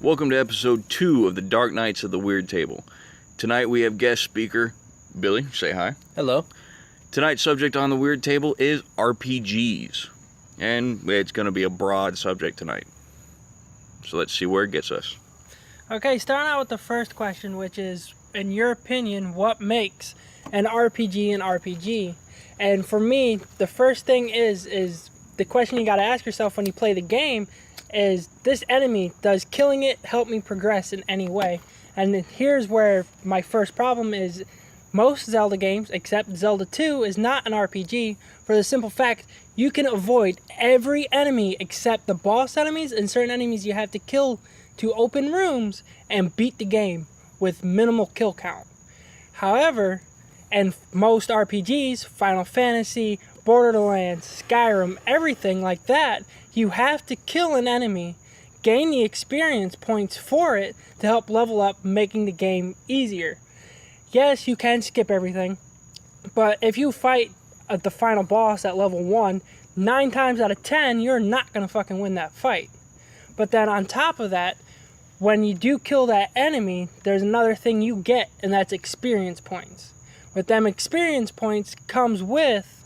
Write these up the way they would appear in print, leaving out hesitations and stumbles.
Welcome to episode 2 of the Dark Nights of the Weird Table. Tonight we have guest speaker, Billy. Say hi. Hello. Tonight's subject on the Weird Table is RPGs. And it's going to be a broad subject tonight. So let's see where it gets us. Okay, starting out with the first question, which is, in your opinion, what makes an RPG an RPG? And for me, the first thing is the question you got to ask yourself when you play the game is, this enemy, does killing it help me progress in any way? And here's where my first problem is. Most Zelda games, except Zelda 2, is not an RPG for the simple fact you can avoid every enemy except the boss enemies and certain enemies you have to kill to open rooms and beat the game with minimal kill count. However, in most RPGs, Final Fantasy, Borderlands, Skyrim, everything like that, you have to kill an enemy, gain the experience points for it to help level up, making the game easier. Yes, you can skip everything, but if you fight the final boss at level 1, 9 times out of 10, you're not going to fucking win that fight. But then on top of that, when you do kill that enemy, there's another thing you get, and that's experience points. With them experience points comes with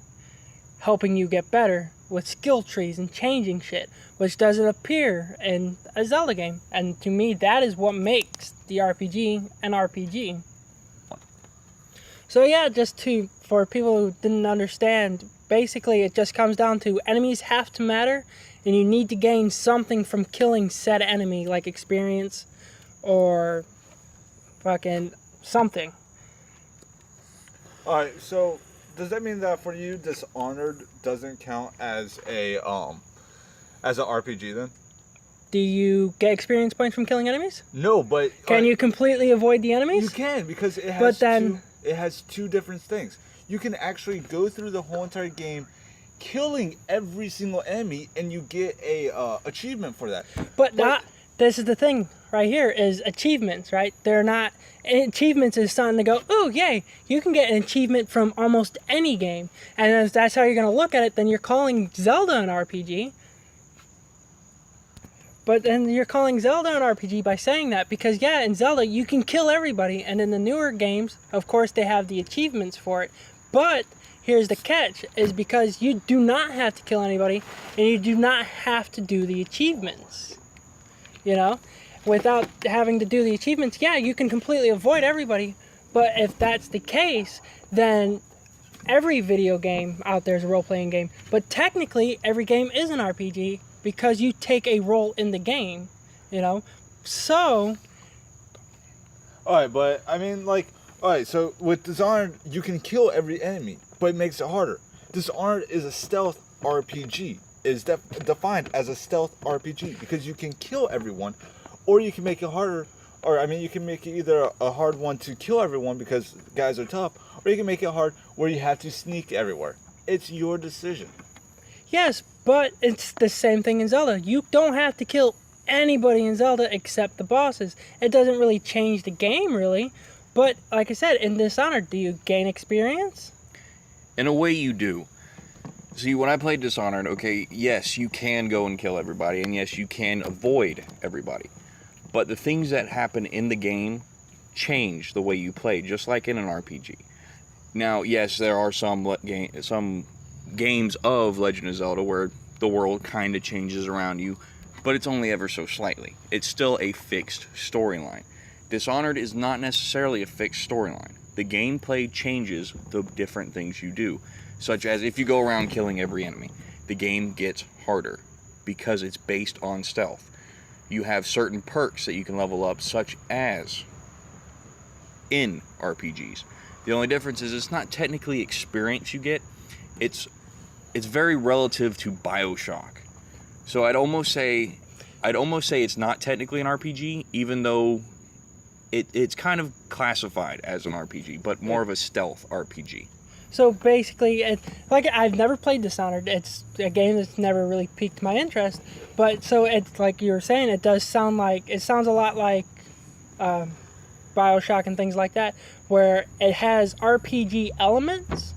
helping you get better with skill trees and changing shit, which doesn't appear in a Zelda game. And to me, that is what makes the RPG an RPG. So yeah, for people who didn't understand, basically it just comes down to enemies have to matter, and you need to gain something from killing said enemy, like experience or fucking something. Alright, so does that mean that for you, Dishonored doesn't count as an RPG then? Do you get experience points from killing enemies? No, but can you completely avoid the enemies? You can, because it has two different things. You can actually go through the whole entire game killing every single enemy, and you get a achievement for that. But this is the thing right here, is achievements, right? They're not... Achievements is something to go, ooh, yay, you can get an achievement from almost any game. And if that's how you're going to look at it, then you're calling Zelda an RPG. But then you're calling Zelda an RPG by saying that, because yeah, in Zelda you can kill everybody, and in the newer games, of course, they have the achievements for it. But here's the catch, is because you do not have to kill anybody, and you do not have to do the achievements. You know? Without having to do the achievements, yeah, you can completely avoid everybody, but if that's the case, then every video game out there is a role-playing game. But technically, every game is an RPG, because you take a role in the game, you know? So... Alright, but, I mean, alright, so with Dishonored, you can kill every enemy, but it makes it harder. Dishonored is a stealth RPG. It is defined as a stealth RPG, because you can kill everyone, or you can make it harder, you can make it either a hard one to kill everyone because guys are tough, or you can make it hard where you have to sneak everywhere. It's your decision. Yes, but it's the same thing in Zelda. You don't have to kill anybody in Zelda except the bosses. It doesn't really change the game, really. But, like I said, in Dishonored, do you gain experience? In a way you do. See, when I played Dishonored, okay, yes, you can go and kill everybody, and yes, you can avoid everybody. But the things that happen in the game change the way you play, just like in an RPG. Now, yes, there are some games of Legend of Zelda where the world kind of changes around you, but it's only ever so slightly. It's still a fixed storyline. Dishonored is not necessarily a fixed storyline. The gameplay changes the different things you do, such as if you go around killing every enemy, the game gets harder because it's based on stealth. You have certain perks that you can level up, such as in RPGs. The only difference is it's not technically experience you get. It's very relative to BioShock. So I'd almost say it's not technically an RPG, even though it's kind of classified as an RPG, but more of a stealth RPG. So basically, I've never played Dishonored. It's a game that's never really piqued my interest. But so it's like you were saying, it sounds a lot like BioShock and things like that, where it has RPG elements,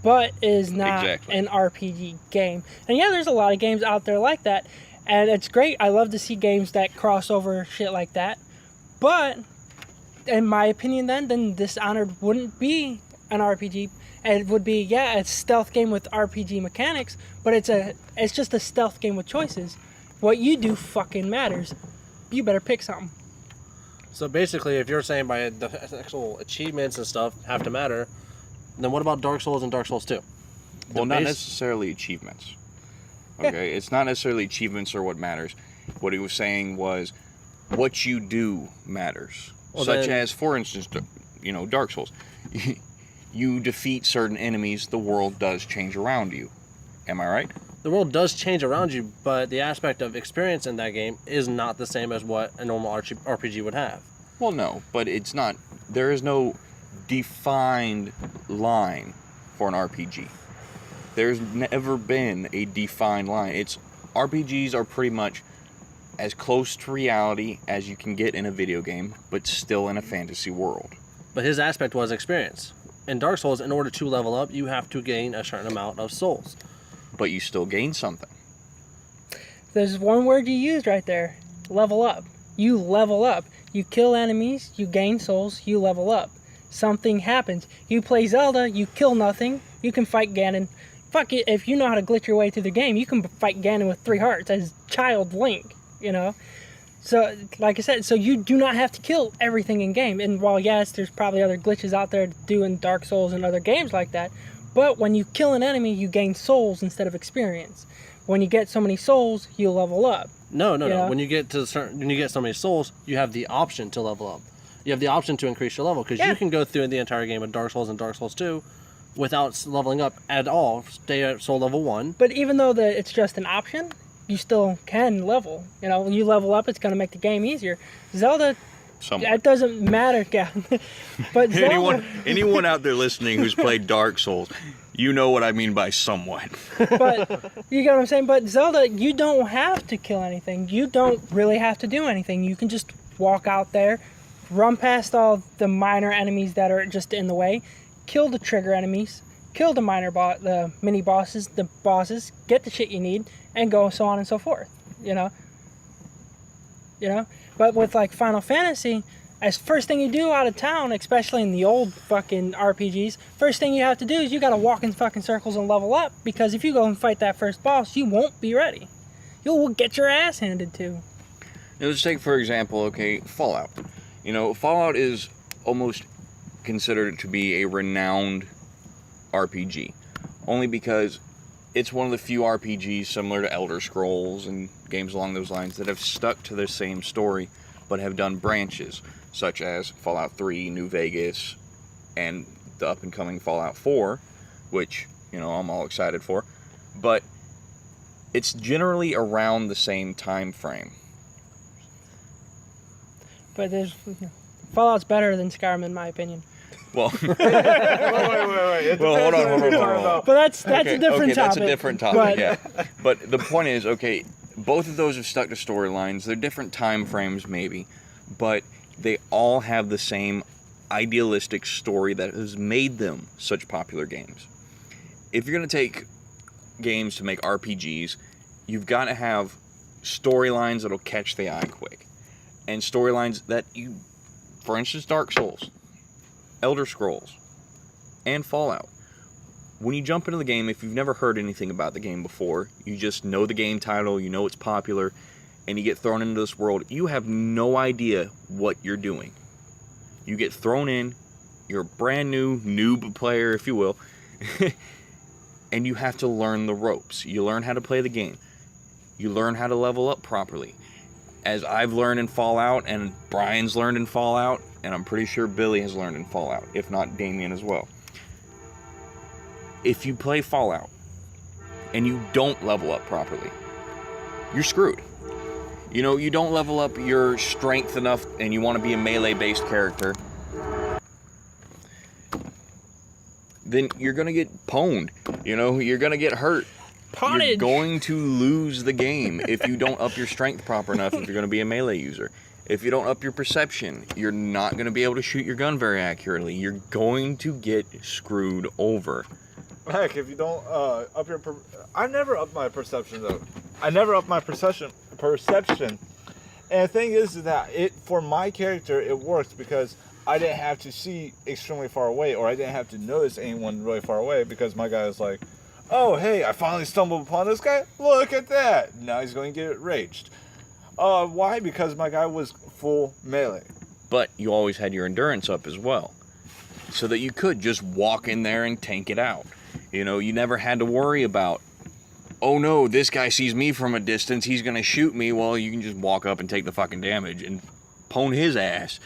but is not an RPG game. And yeah, there's a lot of games out there like that. And it's great. I love to see games that cross over shit like that. But in my opinion, then Dishonored wouldn't be an RPG. And it would be, yeah, a stealth game with RPG mechanics, but it's just a stealth game with choices. What you do fucking matters. You better pick something. So basically, if you're saying by the actual achievements and stuff have to matter, then what about Dark Souls and Dark Souls 2? Well, not necessarily achievements. Okay, it's not necessarily achievements or what matters. What he was saying was what you do matters. Well, Such as, for instance, Dark Souls. You defeat certain enemies, the world does change around you. Am I right? The world does change around you, but the aspect of experience in that game is not the same as what a normal RPG would have. Well, no, but it's not. There is no defined line for an RPG. There's never been a defined line. RPGs are pretty much as close to reality as you can get in a video game, but still in a fantasy world. But his aspect was experience. In Dark Souls, in order to level up, you have to gain a certain amount of souls. But you still gain something. There's one word you used right there. Level up. You level up. You kill enemies, you gain souls, you level up. Something happens. You play Zelda, you kill nothing, you can fight Ganon. Fuck it, if you know how to glitch your way through the game, you can fight Ganon with 3 hearts as child Link, So, like I said, so you do not have to kill everything in game. And while, yes, there's probably other glitches out there to do in Dark Souls and other games like that, but when you kill an enemy, you gain souls instead of experience. When you get so many souls, you level up. No. When you get so many souls, you have the option to level up. You have the option to increase your level, because you can go through the entire game of Dark Souls and Dark Souls 2 without leveling up at all. Stay at soul level 1. But even though it's just an option, you still can level. When you level up, it's going to make the game easier. Zelda, it doesn't matter, yeah. But Zelda, anyone out there listening who's played Dark Souls, you know what I mean by somewhat. But you get what I'm saying? But Zelda, you don't have to kill anything. You don't really have to do anything. You can just walk out there, run past all the minor enemies that are just in the way, kill the trigger enemies, kill the the mini bosses, the bosses, get the shit you need, and go so on and so forth. But with like Final Fantasy, as first thing you do out of town, especially in the old fucking RPGs, first thing you have to do is you gotta walk in fucking circles and level up, because if you go and fight that first boss, you won't be ready. You'll get your ass handed to. Let's take, for example, Fallout. Fallout is almost considered to be a renowned RPG, only because it's one of the few RPGs similar to Elder Scrolls and games along those lines that have stuck to the same story but have done branches, such as Fallout 3, New Vegas, and the up-and-coming Fallout 4, which, I'm all excited for. But it's generally around the same time frame. But Fallout's better than Skyrim, in my opinion. Well, wait. Well, hold on. But that's a different topic. That's a different topic, yeah. But the point is, both of those have stuck to storylines. They're different time frames, maybe, but they all have the same idealistic story that has made them such popular games. If you're going to take games to make RPGs, you've got to have storylines that'll catch the eye quick. And storylines that for instance, Dark Souls, Elder Scrolls, and Fallout. When you jump into the game, if you've never heard anything about the game before, you just know the game title, you know it's popular, and you get thrown into this world, you have no idea what you're doing. You get thrown in, you're a brand new noob player, if you will, and you have to learn the ropes. You learn how to play the game. You learn how to level up properly. As I've learned in Fallout, and Brian's learned in Fallout, and I'm pretty sure Billy has learned in Fallout, if not Damien as well. If you play Fallout and you don't level up properly, you're screwed. You don't level up your strength enough and you want to be a melee-based character, then you're going to get pwned. You're going to get hurt. Pottage. You're going to lose the game if you don't up your strength proper enough if you're going to be a melee user. If you don't up your perception, you're not going to be able to shoot your gun very accurately. You're going to get screwed over. Heck, if you don't up your... I never up my perception, though. I never upped my perception. And the thing is that for my character, it works because I didn't have to see extremely far away, or I didn't have to notice anyone really far away, because my guy was like, oh, hey, I finally stumbled upon this guy. Look at that. Now he's going to get raged. Why? Because my guy was full melee. But you always had your endurance up as well, so that you could just walk in there and tank it out. You know, you never had to worry about, oh no, this guy sees me from a distance, he's gonna shoot me. Well, you can just walk up and take the fucking damage and pwn his ass,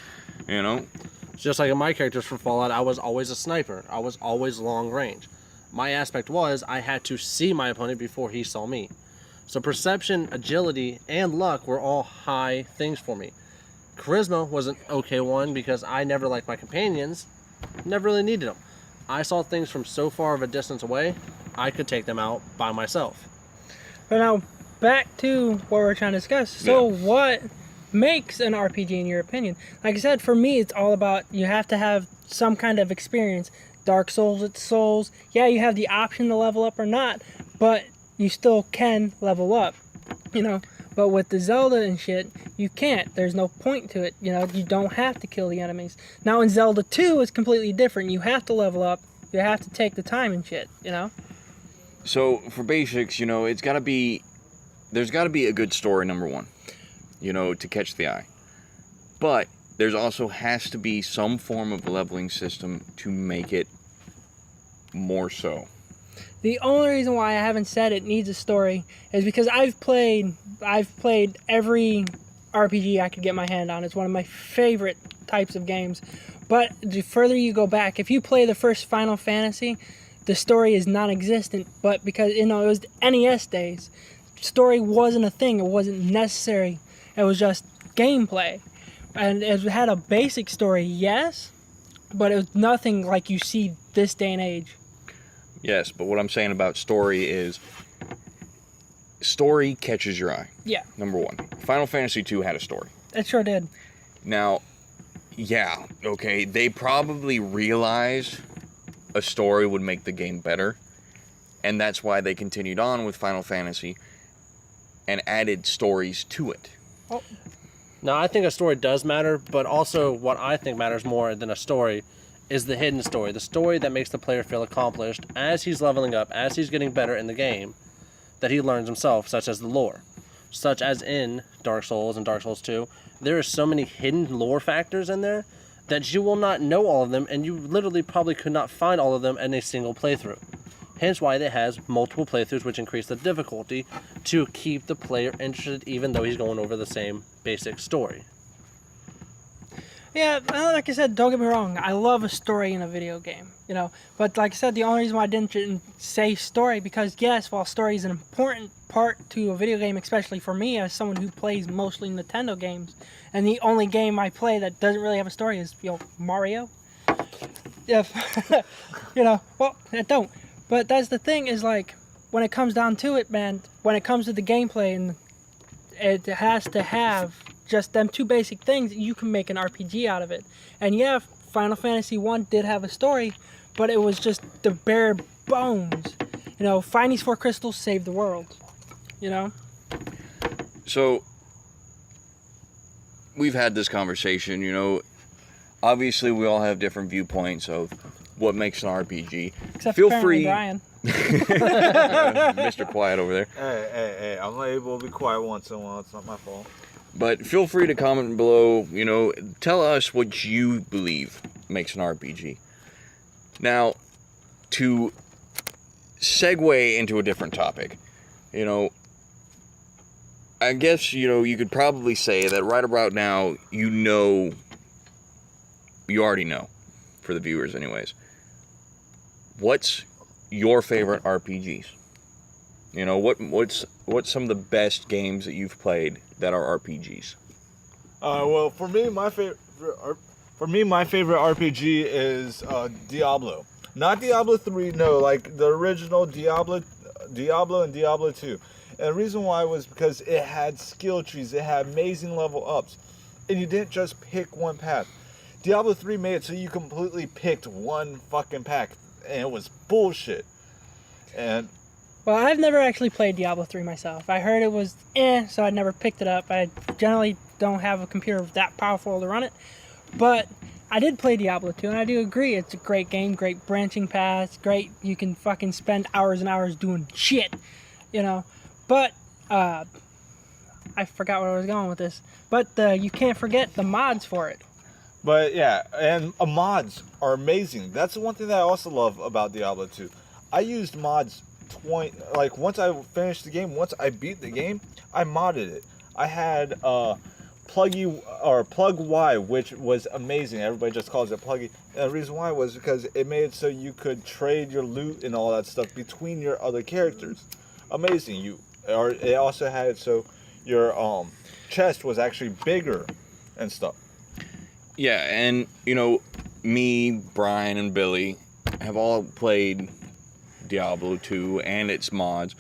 you know? Just like in my characters for Fallout, I was always a sniper. I was always long range. My aspect was I had to see my opponent before he saw me. So perception, agility, and luck were all high things for me. Charisma was an okay one because I never liked my companions. Never really needed them. I saw things from so far of a distance away, I could take them out by myself. But now, back to what we're trying to discuss. So what makes an RPG in your opinion? Like I said, for me, it's all about you have to have some kind of experience. Dark Souls, it's Souls. Yeah, you have the option to level up or not, but you still can level up, you know. But with the Zelda and shit, you can't. There's no point to it. You know, you don't have to kill the enemies. Now in Zelda 2, it's completely different. You have to level up. You have to take the time and shit, you know? So for basics, you know, there's got to be a good story, number one, you know, to catch the eye. But there's also has to be some form of leveling system to make it more so. The only reason why I haven't said it needs a story is because I've played every RPG I could get my hand on. It's one of my favorite types of games. But the further you go back, if you play the first Final Fantasy, the story is non-existent. But because, you know, it was NES days, story wasn't a thing. It wasn't necessary. It was just gameplay. And it had a basic story, yes, but it was nothing like you see this day and age. Yes, but what I'm saying about story is story catches your eye. Yeah. Number one. Final Fantasy II had a story. It sure did. Now, yeah, okay, they probably realized a story would make the game better, and that's why they continued on with Final Fantasy and added stories to it. Oh. Now, I think a story does matter, but also what I think matters more than a story is the hidden story. The story that makes the player feel accomplished as he's leveling up, as he's getting better in the game, that he learns himself, such as the lore. Such as in Dark Souls and Dark Souls 2, there are so many hidden lore factors in there that you will not know all of them, and you literally probably could not find all of them in a single playthrough. Hence why it has multiple playthroughs, which increase the difficulty to keep the player interested, even though he's going over the same basic story. Yeah, like I said, don't get me wrong. I love a story in a video game, you know. But like I said, the only reason why I didn't say story, because yes, while story is an important part to a video game, especially for me as someone who plays mostly Nintendo games, and the only game I play that doesn't really have a story is, you know, Mario. If, you know, well, I don't. But that's the thing is, like, when it comes down to it, man, when it comes to the gameplay, and it has to have just them two basic things, you can make an RPG out of it. And yeah, Final Fantasy 1 did have a story, but it was just the bare bones. You know, find these 4 crystals, save the world. You know? So, we've had this conversation, you know, obviously we all have different viewpoints of what makes an RPG. Except Feel apparently free, Brian. Mr. Quiet over there. Hey, I'm able to be quiet once in a while. It's not my fault. But feel free to comment below, you know, tell us what you believe makes an RPG. Now, to segue into a different topic, you know, I guess, you know, you could probably say that right about now, you already know, for the viewers anyways, what's your favorite RPGs? You know, what's some of the best games that you've played that are RPGs? Well, for me, my favorite RPG is Diablo. Not Diablo 3, no, like the original Diablo and Diablo 2. And the reason why was because it had skill trees, it had amazing level ups, and you didn't just pick one path. Diablo 3 made it so you completely picked one fucking path, and it was bullshit. And Well, I've never actually played Diablo 3 myself. I heard it was so I never picked it up. I generally don't have a computer that powerful to run it. But I did play Diablo 2, and I do agree it's a great game, great branching paths, great, you can fucking spend hours and hours doing shit, you know. But, I forgot where I was going with this. But you can't forget the mods for it. But yeah, and mods are amazing. That's the one thing that I also love about Diablo 2. I used mods once I finished the game, once I beat the game, I modded it. I had Plug Y, which was amazing. Everybody just calls it Pluggy. And the reason why was because it made it so you could trade your loot and all that stuff between your other characters. Amazing. It also had it so your chest was actually bigger and stuff. Yeah, and me, Brian, and Billy have all played Diablo 2 and its mods,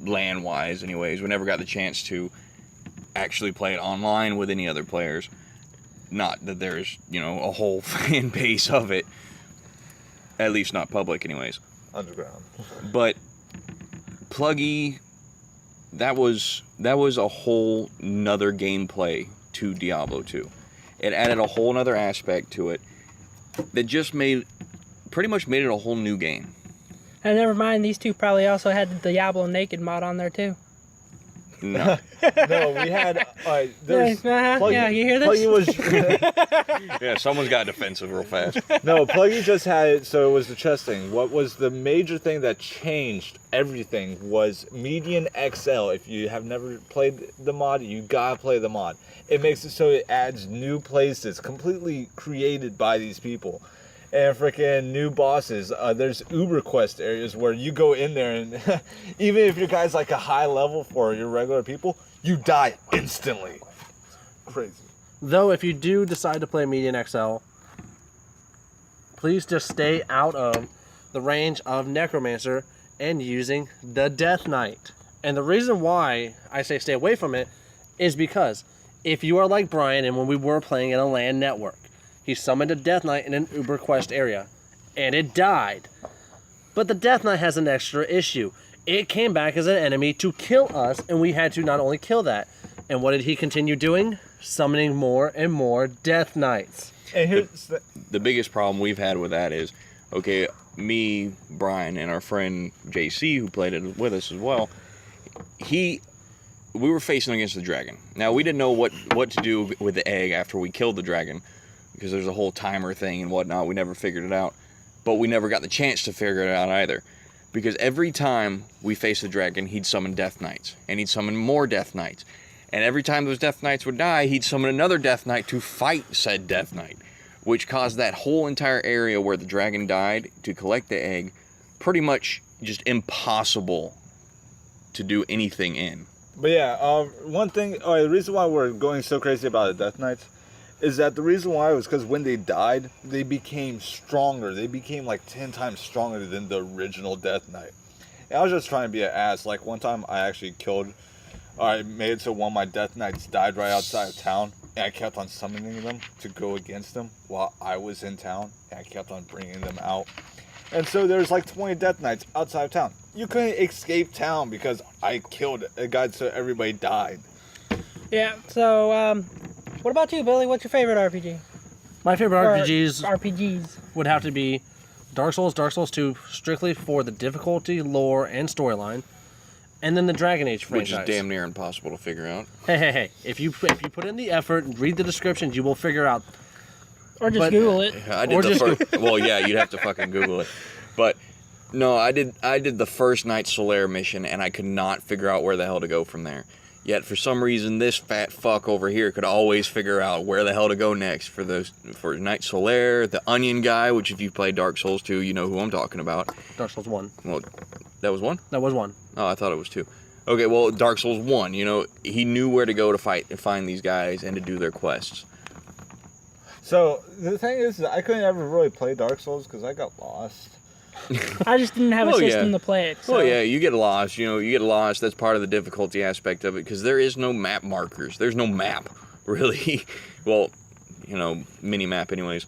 LAN-wise anyways. We never got the chance to actually play it online with any other players. Not that there's, a whole fan base of it. At least not public anyways. Underground. But Pluggy, that was a whole nother gameplay to Diablo 2. It added a whole nother aspect to it that just pretty much made it a whole new game. And never mind, these two probably also had the Diablo Naked mod on there too. No. No, we had. There's Pluggy, yeah, you hear this? Pluggy was. Yeah, someone's got defensive real fast. No, Pluggy just had it, so it was the chest thing. What was the major thing that changed everything was Median XL. If you have never played the mod, you gotta play the mod. It makes it so it adds new places completely created by these people. And freaking new bosses. There's Uber quest areas where you go in there and even if your guy's like a high level for your regular people, you die instantly. Crazy. Though, if you do decide to play Median XL, please just stay out of the range of Necromancer and using the Death Knight. And the reason why I say stay away from it is because if you are like Brian and when we were playing in a LAN network, he summoned a Death Knight in an Uber quest area, and it died. But the Death Knight has an extra issue. It came back as an enemy to kill us, and we had to not only kill that. And what did he continue doing? Summoning more and more Death Knights. And here's The biggest problem we've had with that is, okay, me, Brian, and our friend JC, who played it with us as well, we were facing against the dragon. Now, we didn't know what to do with the egg after we killed the dragon, because there's a whole timer thing and whatnot. We never figured it out. But we never got the chance to figure it out either. Because every time we faced the dragon, he'd summon Death Knights. And he'd summon more Death Knights. And every time those Death Knights would die, he'd summon another Death Knight to fight said Death Knight. Which caused that whole entire area where the dragon died to collect the egg pretty much just impossible to do anything in. But yeah, one thing, the reason why we're going so crazy about the Death Knights is that the reason why was because when they died, they became stronger. They became like 10 times stronger than the original Death Knight. And I was just trying to be an ass. Like one time I actually I made it so one of my Death Knights died right outside of town. And I kept on summoning them to go against them while I was in town. And I kept on bringing them out. And so there's like 20 Death Knights outside of town. You couldn't escape town because I killed a guy so everybody died. Yeah, so, what about you, Billy? What's your favorite RPG? My favorite Or RPGs would have to be Dark Souls 2, strictly for the difficulty, lore, and storyline. And then the Dragon Age franchise. Which is damn near impossible to figure out. Hey. If you put in the effort and read the descriptions, you will figure out. Or just Google it. I did well, yeah, you'd have to fucking Google it. But no, I did the first Night Solaire mission, and I could not figure out where the hell to go from there. Yet for some reason, this fat fuck over here could always figure out where the hell to go next for Night Solaire, the Onion guy, which if you play Dark Souls 2, you know who I'm talking about. Dark Souls 1. Well, that was 1? That was 1. Oh, I thought it was 2. Okay, well, Dark Souls 1, he knew where to go to fight and find these guys and to do their quests. So the thing is, I couldn't ever really play Dark Souls because I got lost. I just didn't have a system to play it. So. Well, yeah, you get lost. You get lost. That's part of the difficulty aspect of it because there is no map markers. There's no map, really. Well, mini map anyways.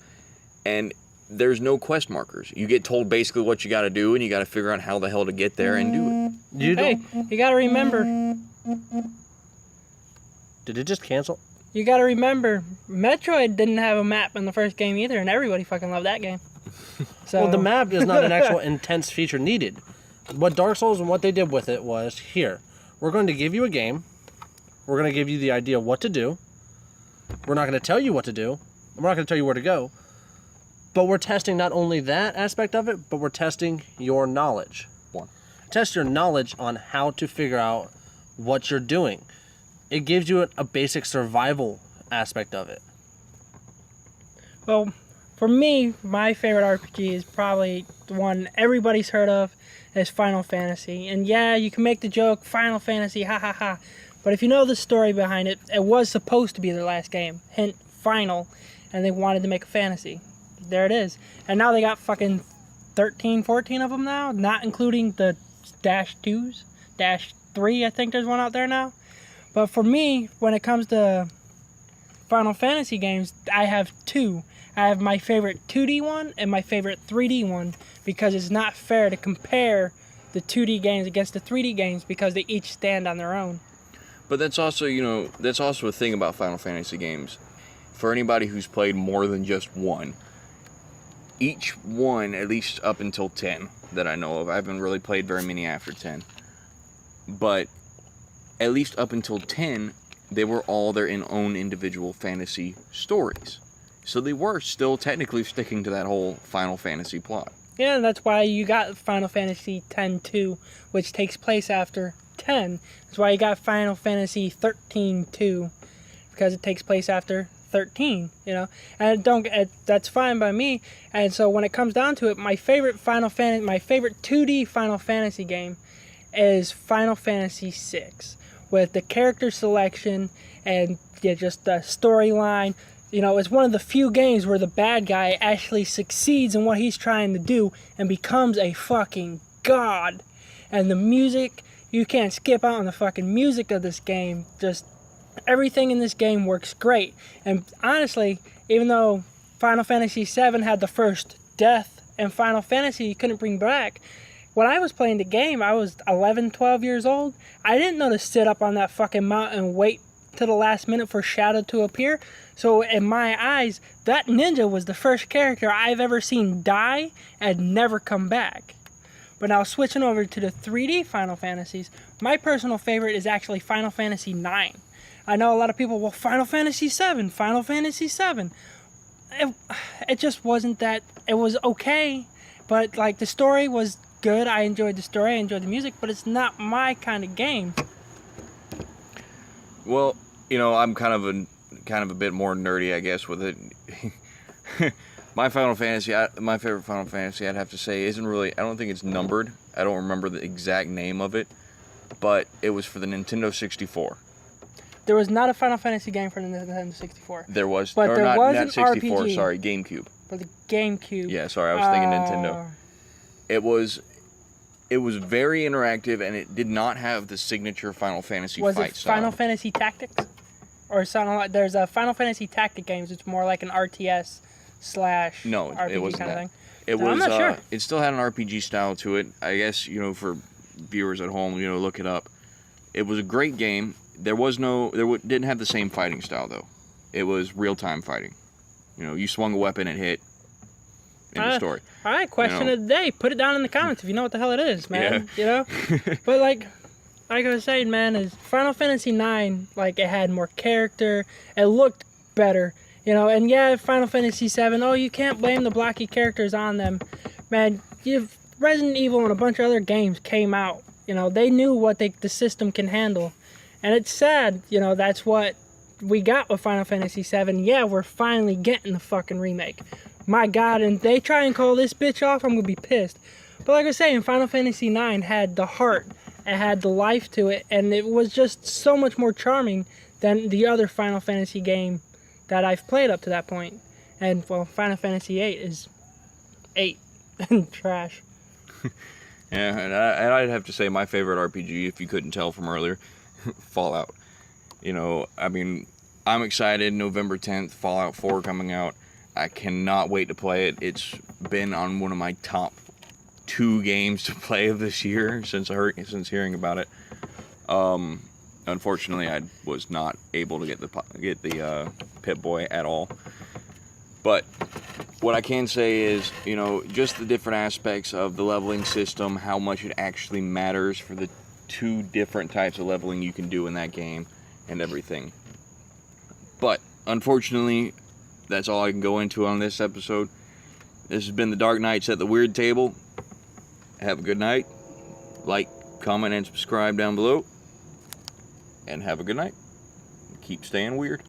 And there's no quest markers. You get told basically what you got to do, and you got to figure out how the hell to get there and do it. You Hey, don't. you gotta remember. Did it just cancel? You gotta remember, Metroid didn't have a map in the first game either, and everybody fucking loved that game. So Well, the map is not an actual intense feature needed. What Dark Souls and what they did with it was, here, we're going to give you a game. We're going to give you the idea of what to do. We're not going to tell you what to do. We're not going to tell you where to go. But we're testing not only that aspect of it, but we're testing your knowledge. Test your knowledge on how to figure out what you're doing. It gives you a basic survival aspect of it. Well, for me, my favorite RPG is probably the one everybody's heard of, is Final Fantasy. And yeah, you can make the joke, Final Fantasy, ha ha ha. But if you know the story behind it, it was supposed to be their last game. Hint, final. And they wanted to make a fantasy. There it is. And now they got fucking 13, 14 of them now, not including the -2s, -3, I think there's one out there now. But for me, when it comes to Final Fantasy games, I have two. I have my favorite 2D one and my favorite 3D one, because it's not fair to compare the 2D games against the 3D games because they each stand on their own. But that's also, that's also a thing about Final Fantasy games. For anybody who's played more than just one, each one, at least up until 10 that I know of, I haven't really played very many after 10, but at least up until 10, they were all their own individual fantasy stories. So they were still technically sticking to that whole Final Fantasy plot. Yeah, and that's why you got Final Fantasy X-2, which takes place after 10. That's why you got Final Fantasy 13-2, because it takes place after 13, And that's fine by me. And so when it comes down to it, my favorite 2D Final Fantasy game is Final Fantasy VI, with the character selection and just the storyline. It's one of the few games where the bad guy actually succeeds in what he's trying to do and becomes a fucking god. And the music, you can't skip out on the fucking music of this game. Just everything in this game works great. And honestly, even though Final Fantasy VII had the first death and Final Fantasy you couldn't bring back, when I was playing the game, I was 11, 12 years old. I didn't know to sit up on that fucking mountain and wait to the last minute for Shadow to appear. So in my eyes, that ninja was the first character I've ever seen die and never come back. But now switching over to the 3D Final Fantasies, my personal favorite is actually Final Fantasy IX. I know a lot of people, well, Final Fantasy VII. It just wasn't that, it was okay, but like the story was good. I enjoyed the story, I enjoyed the music, but it's not my kind of game. Well, I'm kind of a bit more nerdy, I guess, with it. My favorite Final Fantasy, I'd have to say, isn't really, I don't think it's numbered. I don't remember the exact name of it, but it was for the Nintendo 64. There was not a Final Fantasy game for the Nintendo 64. There was, but or there not, was not an 64, RPG. Sorry, GameCube. For the GameCube. Yeah, sorry, I was thinking Nintendo. It was very interactive, and it did not have the signature Final Fantasy was fight it style. Final Fantasy Tactics? Or something like, there's a Final Fantasy Tactic games. It's more like an RTS / No, RPG it wasn't kind of that. thing. It So was. I'm not sure. It still had an RPG style to it. I guess for viewers at home, look it up. It was a great game. Didn't have the same fighting style though. It was real-time fighting. You swung a weapon and hit. End of story. All right, question of the day. Put it down in the comments if you know what the hell it is, man. Yeah. But like I was saying, man, is Final Fantasy IX, like, it had more character. It looked better. And yeah, Final Fantasy VII, oh, you can't blame the blocky characters on them. Man, Resident Evil and a bunch of other games came out. They knew what the system can handle. And it's sad, that's what we got with Final Fantasy VII. Yeah, we're finally getting the fucking remake. My God, and they try and call this bitch off, I'm going to be pissed. But like I was saying, Final Fantasy IX had the heart. It had the life to it. And it was just so much more charming than the other Final Fantasy game that I've played up to that point. And, well, Final Fantasy VIII is 8 and trash. Yeah, and I'd have to say my favorite RPG, if you couldn't tell from earlier, Fallout. I'm excited. November 10th, Fallout 4 coming out. I cannot wait to play it. It's been on one of my top 2 games to play of this year since hearing about it. Unfortunately, I was not able to get the Pip-Boy at all. But what I can say is, you know, just the different aspects of the leveling system, how much it actually matters for the 2 different types of leveling you can do in that game and everything. But unfortunately, that's all I can go into on this episode. This has been the Dark Knights at the Weird Table. Have a good night. Like, comment, and subscribe down below. And have a good night. Keep staying weird.